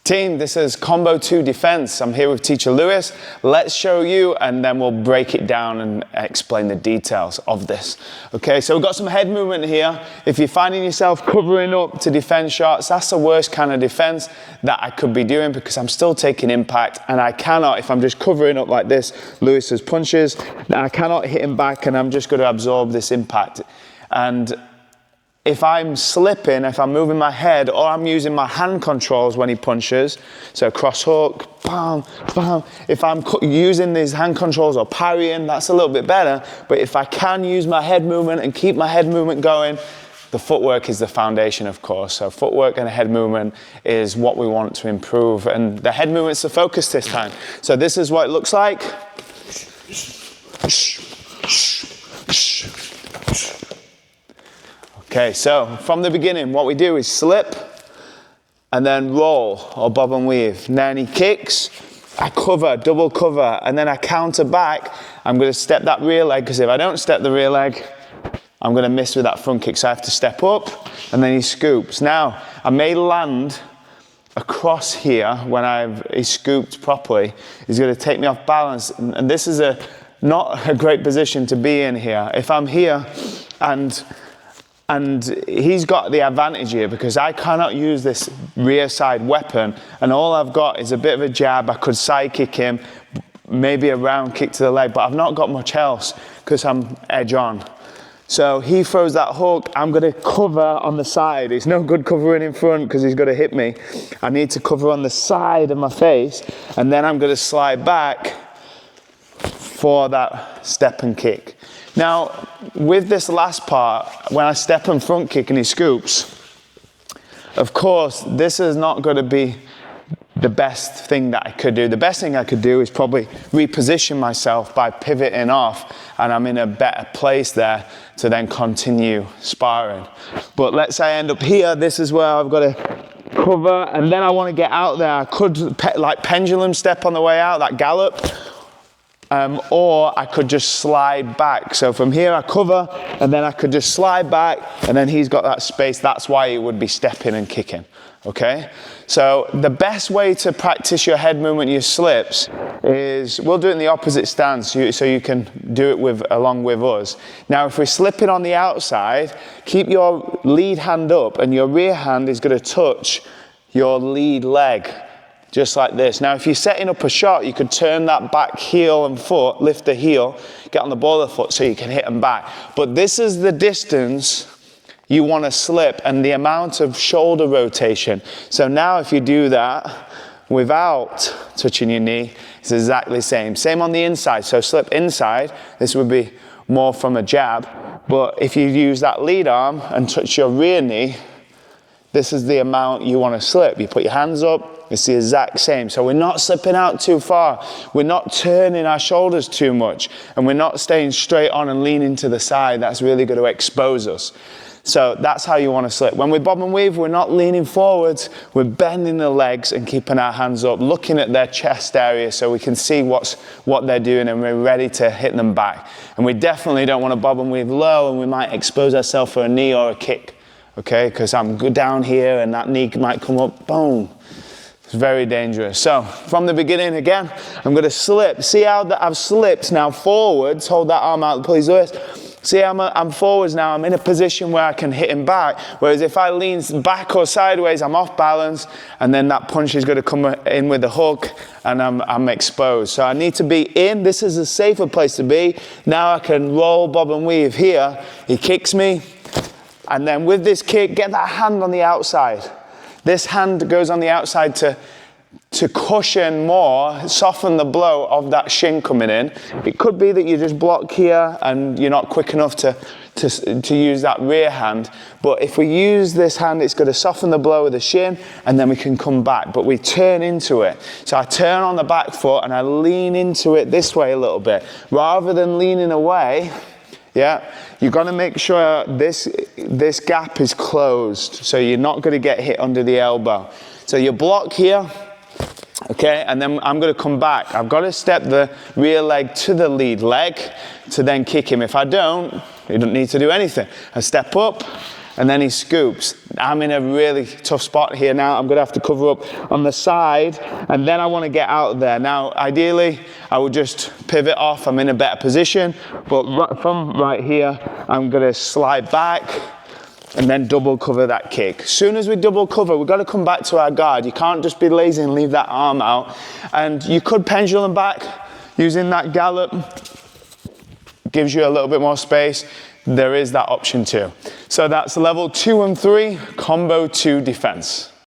Team, this is Combo 2 Defense. I'm here with Teacher Lewis. Let's show you and then we'll break it down and explain the details of this. Okay, so we've got some head movement here. If you're finding yourself covering up to defend shots, that's the worst kind of defense that I could be doing because I'm still taking impact and I cannot, if I'm just covering up like this, Lewis's punches, I cannot hit him back and I'm just going to absorb this impact. And if I'm slipping, if I'm moving my head or I'm using my hand controls when he punches, so cross hook, bam, bam. If I'm using these hand controls or parrying, that's a little bit better. But if I can use my head movement and keep my head movement going, the footwork is the foundation, of course. So footwork and head movement is what we want to improve. And the head movement's the focus this time. So this is what it looks like. Okay, so from the beginning, what we do is slip and then roll or bob and weave. And then he kicks, I cover, double cover, and then I counter back. I'm going to step that rear leg because if I don't step the rear leg, I'm going to miss with that front kick. So I have to step up and then he scoops. Now, I may land across here when he's scooped properly. He's going to take me off balance. And this is not a great position to be in here. If I'm here and he's got the advantage here because I cannot use this rear side weapon and all I've got is a bit of a jab. I could side kick him, maybe a round kick to the leg, but I've not got much else because I'm edge on. So he throws that hook, I'm going to cover on the side. It's no good covering in front because he's going to hit me. I need to cover on the side of my face and then I'm going to slide back for that step and kick. Now, with this last part, when I step and front kick and he scoops, of course, this is not going to be the best thing that I could do. The best thing I could do is probably reposition myself by pivoting off, and I'm in a better place there to then continue sparring. But let's say I end up here, this is where I've got to cover, and then I want to get out there. I could, like pendulum step on the way out, that gallop. Or I could just slide back. So from here I cover and then I could just slide back and then he's got that space. That's why he would be stepping and kicking, okay? So the best way to practice your head movement, your slips, is we'll do it in the opposite stance so you can do it along with us. Now if we're slipping on the outside, keep your lead hand up and your rear hand is going to touch your lead leg. Just like this. Now, if you're setting up a shot, you could turn that back heel and foot, lift the heel, get on the ball of the foot so you can hit them back. But this is the distance you want to slip and the amount of shoulder rotation. So now if you do that without touching your knee, it's exactly the same. Same on the inside. So slip inside, this would be more from a jab. But if you use that lead arm and touch your rear knee, this is the amount you want to slip. You put your hands up, it's the exact same. So we're not slipping out too far. We're not turning our shoulders too much. And we're not staying straight on and leaning to the side. That's really going to expose us. So that's how you want to slip. When we bob and weave, we're not leaning forwards. We're bending the legs and keeping our hands up, looking at their chest area so we can see what they're doing and we're ready to hit them back. And we definitely don't want to bob and weave low and we might expose ourselves for a knee or a kick. Okay, because I'm good down here and that knee might come up, boom. It's very dangerous. So from the beginning again, I'm going to slip. See how that I've slipped now forwards. Hold that arm out, please, Lewis. See how I'm forwards now. I'm in a position where I can hit him back. Whereas if I lean back or sideways, I'm off balance. And then that punch is going to come in with the hook and I'm exposed. So I need to be in. This is a safer place to be. Now I can roll, bob and weave here. He kicks me. And then with this kick, get that hand on the outside. This hand goes on the outside to cushion more, soften the blow of that shin coming in. It could be that you just block here and you're not quick enough to use that rear hand. But if we use this hand, it's going to soften the blow of the shin and then we can come back. But we turn into it. So I turn on the back foot and I lean into it this way a little bit. Rather than leaning away, yeah, you've got to make sure this gap is closed so you're not going to get hit under the elbow. So you block here, okay, and then I'm going to come back. I've got to step the rear leg to the lead leg to then kick him. If I don't, you don't need to do anything. I step up and then he scoops. I'm in a really tough spot here now. I'm gonna have to cover up on the side, and then I wanna get out there. Now, ideally, I would just pivot off. I'm in a better position, but from right here, I'm gonna slide back, and then double cover that kick. As soon as we double cover, we've got to come back to our guard. You can't just be lazy and leave that arm out. And you could pendulum back using that gallop. Gives you a little bit more space. There is that option too. So that's level 2 and 3, combo 2 defense.